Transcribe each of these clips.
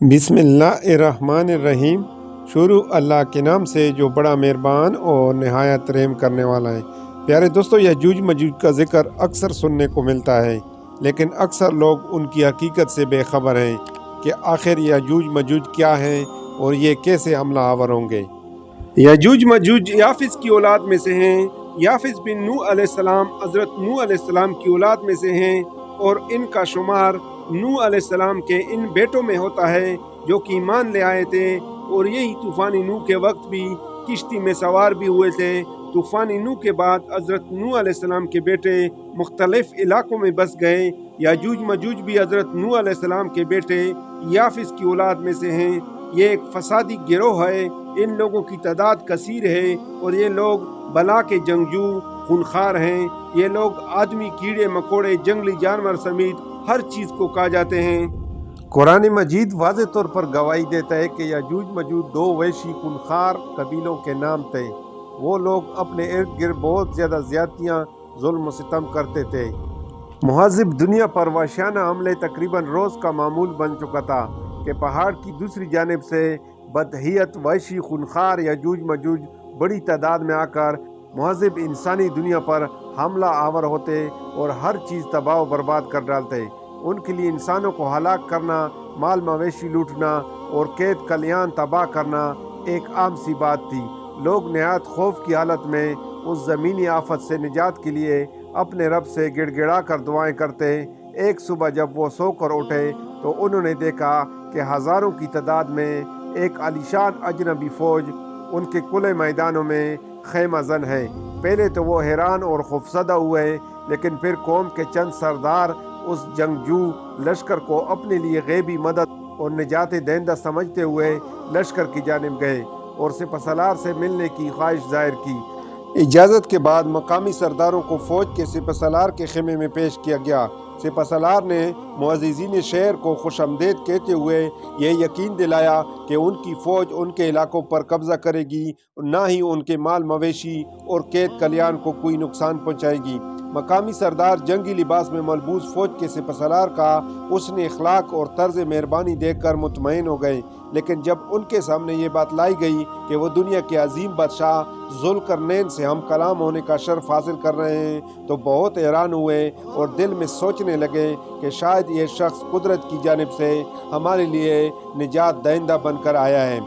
बिस्मिल्लाहिर्रहमानिर्रहीम। शुरू अल्लाह के नाम से जो बड़ा मेहरबान और नहायत रहम करने वाला है। प्यारे दोस्तों, यजूज मजूज का जिक्र अक्सर सुनने को मिलता है, लेकिन अक्सर लोग उनकी हकीकत से बेखबर हैं कि आखिर यजूज मजूज क्या हैं और ये कैसे हमला आवर होंगे। यजूज मजूज याफिस की औलाद में से हैं। याफिस बिन नूह अलैहिस्सलाम हज़रत नूह अलैहिस्सलाम की औलाद में से हैं और इनका शुमार नूह अलैहिस्सलाम के इन बेटों में होता है जो कि ईमान ले आए थे, और यही तूफ़ानी नूह के वक्त भी किश्ती में सवार भी हुए थे। तूफ़ानी नूह के बाद हज़रत नूह अलैहिस्सलाम के बेटे मुख्तलिफ इलाकों में बस गए। याजूज मजूज भी हज़रत नूह अलैहिस्सलाम के बेटे याफिस की औलाद में से हैं। ये एक फसादी गिरोह है। इन लोगों की तादाद कसीर है और ये लोग बला के जंगजू खूनखार हैं। ये लोग आदमी, कीड़े मकोड़े, जंगली जानवर समेत हर चीज़ को खा जाते हैं। कुरान मजीद वाज़े तौर पर गवाही देता है कि याजूज मजूज दो वैशी खूनखार कबीलों के नाम थे। वो लोग अपने इर्द गिर्द बहुत ज़्यादा ज़्यादतियाँ, जुल्म सितम करते थे। मुहज़्ज़िब दुनिया पर वहशियाना हमले तकरीबन रोज़ का मामूल बन चुका था कि पहाड़ की दूसरी जानिब से बदहियत वहशी खूनखार याजूज मजूज बड़ी तादाद में आकर मुहज़्ज़िब इंसानी दुनिया पर हमला आवर होते और हर चीज़ तबाह बर्बाद कर डालते। उनके लिए इंसानों को हलाक करना, माल मवेशी लूटना और कैद कल्याण तबाह करना एक आम सी बात थी। लोग नहायत खौफ की हालत में उस ज़मीनी आफत से निजात के लिए अपने रब से गिड़गिड़ा कर दुआएं करते। एक सुबह जब वो सोकर उठे तो उन्होंने देखा कि हज़ारों की तादाद में एक आलीशान अजनबी फ़ौज उनके खुले मैदानों में खैमा ज़न है। पहले तो वो हैरान और खौफज़दा हुए, लेकिन फिर कौम के चंद सरदार उस जंगजू लश्कर को अपने लिए गैबी मदद और निजात दहिंदा समझते हुए लश्कर की जानिब गए और सिपहसालार से मिलने की ख्वाहिश जाहिर की। इजाज़त के बाद मकामी सरदारों को फ़ौज के सिपहसालार के खेमे में पेश किया गया। सिपहसालार ने मुअज़्ज़िज़ीन शहर को खुशामदीद कहते हुए यह यकीन दिलाया कि उनकी फ़ौज उनके इलाकों पर कब्ज़ा करेगी, ना ही उनके माल मवेशी और कैद कल्याण को कोई नुकसान पहुँचाएगी। मकामी सरदार जंगी लिबास में मलबूस फ़ौज के सिपहसालार का हुस्न अखलाक और तर्ज मेहरबानी देखकर मुतमईन हो गए, लेकिन जब उनके सामने ये बात लाई गई कि वो दुनिया के अजीम बादशाह ज़ुल्करनैन से हम कलाम होने का शर्फ हासिल कर रहे हैं तो बहुत हैरान हुए और दिल में सोचने लगे कि शायद ये शख्स कुदरत की जानिब से हमारे लिए निजात दहिंदा बनकर आया है।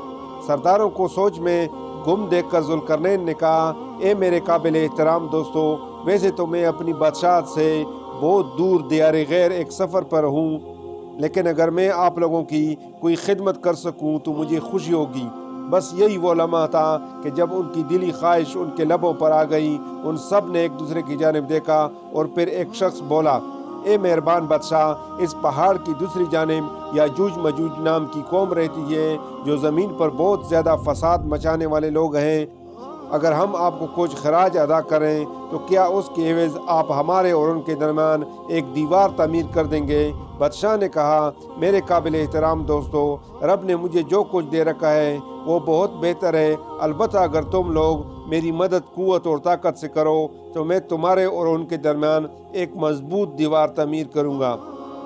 सरदारों को सोच में गुम देखकर ज़ुल्करनैन ने कहा, ए मेरे काबिल एहतराम दोस्तों, वैसे तो मैं अपनी बादशाहत से बहुत दूर दियारे गैर एक सफ़र पर हूँ, लेकिन अगर मैं आप लोगों की कोई खिदमत कर सकूँ तो मुझे खुशी होगी। बस यही वो लम्हा था कि जब उनकी दिली ख्वाहिश उनके लबों पर आ गई। उन सब ने एक दूसरे की जानिब देखा और फिर एक शख्स बोला, ए मेहरबान बादशाह, इस पहाड़ की दूसरी जानिब याजूज मजूज नाम की कौम रहती है जो ज़मीन पर बहुत ज़्यादा फसाद मचाने वाले लोग हैं। अगर हम आपको कुछ खराज अदा करें तो क्या उसके एवज़ आप हमारे और उनके दरमियान एक दीवार तामीर कर देंगे? बादशाह ने कहा, मेरे काबिल एहतराम दोस्तों, रब ने मुझे जो कुछ दे रखा है वो बहुत बेहतर है। अलबत्ता अगर तुम लोग मेरी मदद कुव्वत और ताकत से करो तो मैं तुम्हारे और उनके दरमियान एक मजबूत दीवार तामीर करूँगा।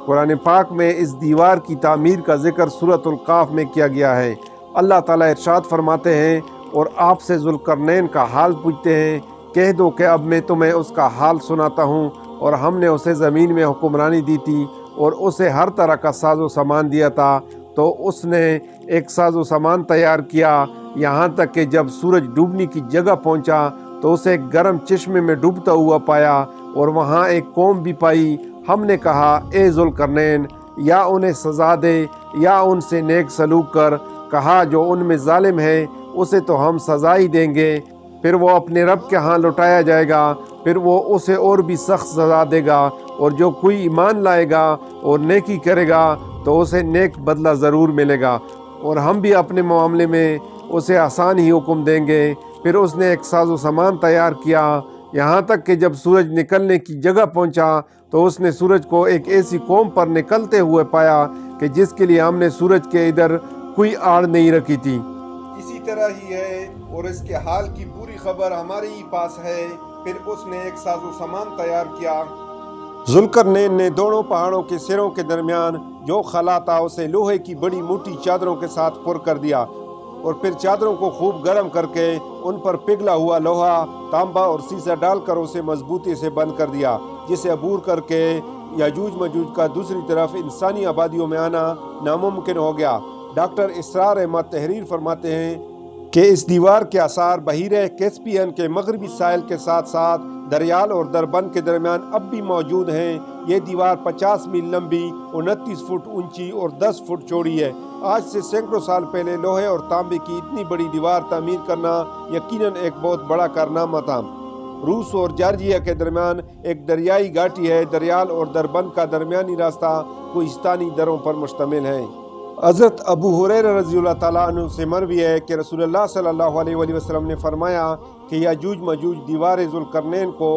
कुरान पाक में इस दीवार की तामीर का जिक्र सूरतुल काफ में किया गया है। अल्लाह ताला इरशाद फरमाते हैं, और आपसे ज़ुल्करनैन का हाल पूछते हैं, कह दो कि अब मैं तुम्हें उसका हाल सुनाता हूँ। और हमने उसे ज़मीन में हुक्मरानी दी थी और उसे हर तरह का साजो सामान दिया था। तो उसने एक साजो सामान तैयार किया, यहाँ तक कि जब सूरज डूबने की जगह पहुँचा तो उसे एक गर्म चश्मे में डूबता हुआ पाया और वहाँ एक कौम भी पाई। हमने कहा, ए ज़ुल्करनैन, या उन्हें सज़ा दे या उनसे नेक सलूक कर। कहा, जो उनमें जालिम है उसे तो हम सज़ा ही देंगे, फिर वो अपने रब के यहाँ लौटाया जाएगा, फिर वो उसे और भी सख्त सज़ा देगा, और जो कोई ईमान लाएगा और नेकी करेगा तो उसे नेक बदला ज़रूर मिलेगा, और हम भी अपने मामले में उसे आसान ही हुक्म देंगे। फिर उसने एक साजो सामान तैयार किया, यहाँ तक कि जब सूरज निकलने की जगह पहुँचा तो उसने सूरज को एक ऐसी कौम पर निकलते हुए पाया कि जिसके लिए हमने सूरज के इधर कोई आड़ नहीं रखी थी। इसी तरह ही है और इसके हाल की पूरी खबर हमारे ही पास है। फिर उसने एक साजो सामान तैयार किया, ذوالقرنین نے دونوں پہاڑوں کے سروں کے درمیان جو خلا تھا اسے لوہے کی بڑی موٹی چادروں کے ساتھ پر کر دیا، اور پھر چادروں کو خوب گرم کر کے ان پر پگھلا ہوا لوہا، تانبا اور سیسا ڈال کر اسے مضبوطی سے بند کر دیا، جسے عبور کر کے یاجوج ماجوج کا دوسری طرف انسانی آبادیوں میں آنا ناممکن ہو گیا۔ ڈاکٹر اسرار احمد تحریر فرماتے ہیں کہ اس دیوار کے آثار بحیرہ کیسپیئن کے مغربی ساحل کے ساتھ ساتھ دریال اور دربند کے درمیان اب بھی موجود ہیں۔ یہ دیوار 50 میل لمبی، 29 فٹ اونچی اور 10 فٹ چوڑی ہے۔ آج سے سینکڑوں سال پہلے لوہے اور تانبے کی اتنی بڑی دیوار تعمیر کرنا یقیناً ایک بہت بڑا کارنامہ تھا۔ روس اور جارجیا کے درمیان ایک دریائی گھاٹی ہے۔ دریال اور دربند کا درمیانی راستہ کوہستانی دروں پر مشتمل ہے۔ حضرت ابو ہریرہ رضی اللہ تعالیٰ عنہ سے مروی ہے کہ رسول اللہ صلی اللہ علیہ وآلہ وسلم نے فرمایا کہ یاجوج ماجوج دیوار ذوالقرنین کو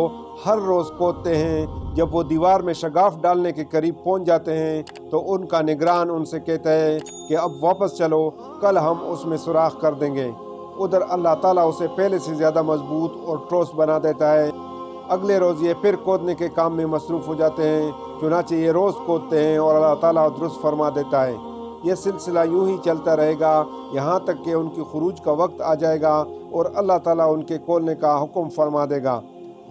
ہر روز کودتے ہیں۔ جب وہ دیوار میں شگاف ڈالنے کے قریب پہنچ جاتے ہیں تو ان کا نگران ان سے کہتا ہے کہ اب واپس چلو، کل ہم اس میں سوراخ کر دیں گے۔ ادھر اللہ تعالیٰ اسے پہلے سے زیادہ مضبوط اور ٹھوس بنا دیتا ہے۔ اگلے روز یہ پھر کودنے کے کام میں مصروف ہو جاتے ہیں، چنانچہ یہ روز کودتے ہیں اور اللہ تعالیٰ درست فرما دیتا ہے۔ یہ سلسلہ یوں ہی چلتا رہے گا یہاں تک کہ ان کی خروج کا وقت آ جائے گا اور اللہ تعالیٰ ان کے کھولنے کا حکم فرما دے گا۔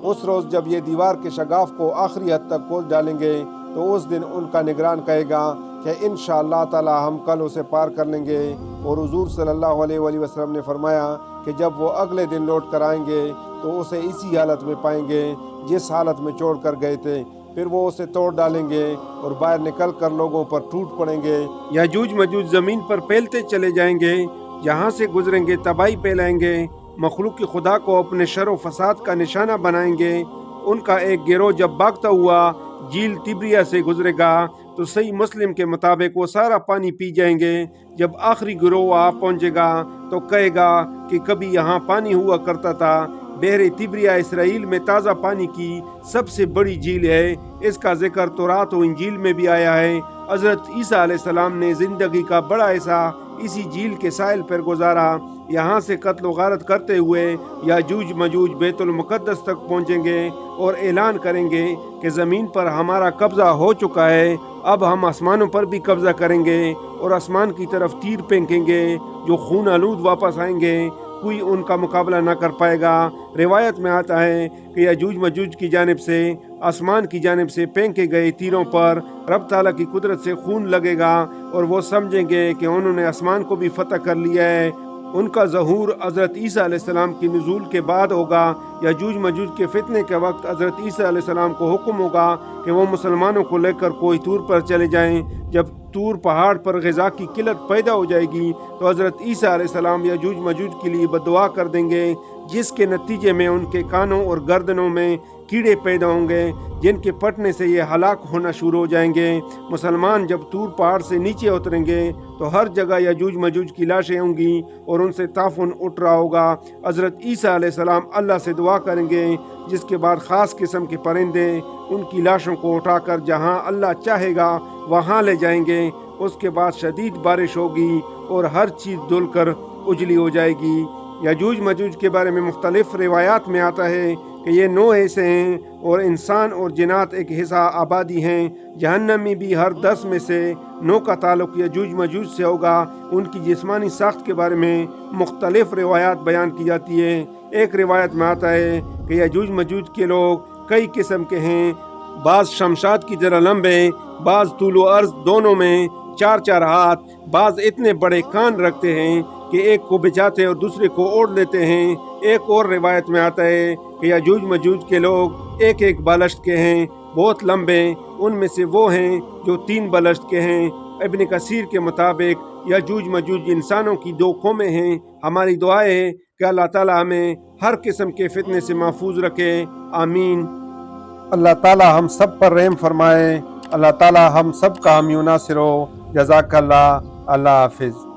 اس روز جب یہ دیوار کے شگاف کو آخری حد تک کھول ڈالیں گے تو اس دن ان کا نگران کہے گا کہ انشاءاللہ تعالیٰ ہم کل اسے پار کر لیں گے، اور حضور صلی اللہ علیہ وآلہ وسلم نے فرمایا کہ جب وہ اگلے دن لوٹ کر آئیں گے تو اسے اسی حالت میں پائیں گے جس حالت میں چھوڑ کر گئے تھے۔ پھر وہ اسے توڑ ڈالیں گے اور باہر نکل کر لوگوں پر ٹوٹ پڑیں گے۔ یاجوج ماجوج زمین پر پھیلتے چلے جائیں گے، جہاں سے گزریں گے تباہی پھیلائیں گے، مخلوق خدا کو اپنے شر و فساد کا نشانہ بنائیں گے۔ ان کا ایک گروہ جب بھاگتا ہوا جھیل تبریا سے گزرے گا تو صحیح مسلم کے مطابق وہ سارا پانی پی جائیں گے۔ جب آخری گروہ وہاں پہنچے گا تو کہے گا کہ کبھی یہاں پانی ہوا کرتا تھا۔ بحر تبریا اسرائیل میں تازہ پانی کی سب سے بڑی جھیل ہے۔ اس کا ذکر تورات و انجیل میں بھی آیا ہے۔ حضرت عیسیٰ علیہ السلام نے زندگی کا بڑا حصہ اسی جھیل کے ساحل پر گزارا۔ یہاں سے قتل و غارت کرتے ہوئے یاجوج ماجوج بیت المقدس تک پہنچیں گے اور اعلان کریں گے کہ زمین پر ہمارا قبضہ ہو چکا ہے، اب ہم آسمانوں پر بھی قبضہ کریں گے اور آسمان کی طرف تیر پھینکیں گے جو خون آلود واپس آئیں گے، کوئی ان کا مقابلہ نہ کر پائے گا۔ روایت میں آتا ہے کہ یاجوج ماجوج کی جانب سے آسمان کی جانب سے پھینکے گئے تیروں پر رب تعالیٰ کی قدرت سے خون لگے گا اور وہ سمجھیں گے کہ انہوں نے آسمان کو بھی فتح کر لیا ہے۔ ان کا ظہور حضرت عیسیٰ علیہ السلام کی نزول کے بعد ہوگا۔ یاجوج ماجوج کے فتنے کے وقت حضرت عیسیٰ علیہ السلام کو حکم ہوگا کہ وہ مسلمانوں کو لے کر کوہ طور پر چلے جائیں۔ جب طور پہاڑ پر غذا کی قلت پیدا ہو جائے گی تو حضرت عیسیٰ علیہ السلام یاجوج ماجوج کے لیے بددعا کر دیں گے، جس کے نتیجے میں ان کے کانوں اور گردنوں میں کیڑے پیدا ہوں گے جن کے پھٹنے سے یہ ہلاک ہونا شروع ہو جائیں گے۔ مسلمان جب طور پہاڑ سے نیچے اتریں گے تو ہر جگہ یاجوج ماجوج کی لاشیں ہوں گی اور ان سے تعفن اٹھ رہا ہوگا۔ حضرت عیسیٰ علیہ السلام اللہ سے دعا کریں گے، جس کے بعد خاص قسم کے پرندے ان کی لاشوں کو اٹھا کر جہاں اللہ چاہے گا وہاں لے جائیں گے۔ اس کے بعد شدید بارش ہوگی اور ہر چیز دھل کر اجلی ہو جائے گی۔ یاجوج ماجوج کے بارے میں مختلف روایات میں آتا ہے کہ یہ 9 حصے ہیں اور انسان اور جنات ایک حصہ آبادی ہیں۔ جہنمی بھی ہر 10 میں سے 9 کا تعلق یاجوج ماجوج سے ہوگا۔ ان کی جسمانی ساخت کے بارے میں مختلف روایات بیان کی جاتی ہے۔ ایک روایت میں آتا ہے کہ یاجوج ماجوج کے لوگ کئی قسم کے ہیں، بعض شمشاد کی طرح لمبے، بعض طول و عرض دونوں میں 4 ہاتھ، بعض اتنے بڑے کان رکھتے ہیں کہ ایک کو بچاتے اور دوسرے کو اوڑھ لیتے ہیں۔ ایک اور روایت میں آتا ہے کہ یاجوج ماجوج کے لوگ ایک بالشت کے ہیں، بہت لمبے، ان میں سے وہ ہیں جو 3 بالشت کے ہیں۔ ابن کثیر کے مطابق یاجوج ماجوج انسانوں کی 2 قومیں ہیں۔ ہماری دعا ہے کہ اللہ تعالیٰ ہمیں ہر قسم کے فتنے سے محفوظ رکھے، آمین۔ اللہ تعالیٰ ہم سب پر رحم فرمائے، اللہ تعالیٰ ہم سب کا حامی و ناصر ہو۔ جزاک اللہ، اللہ حافظ۔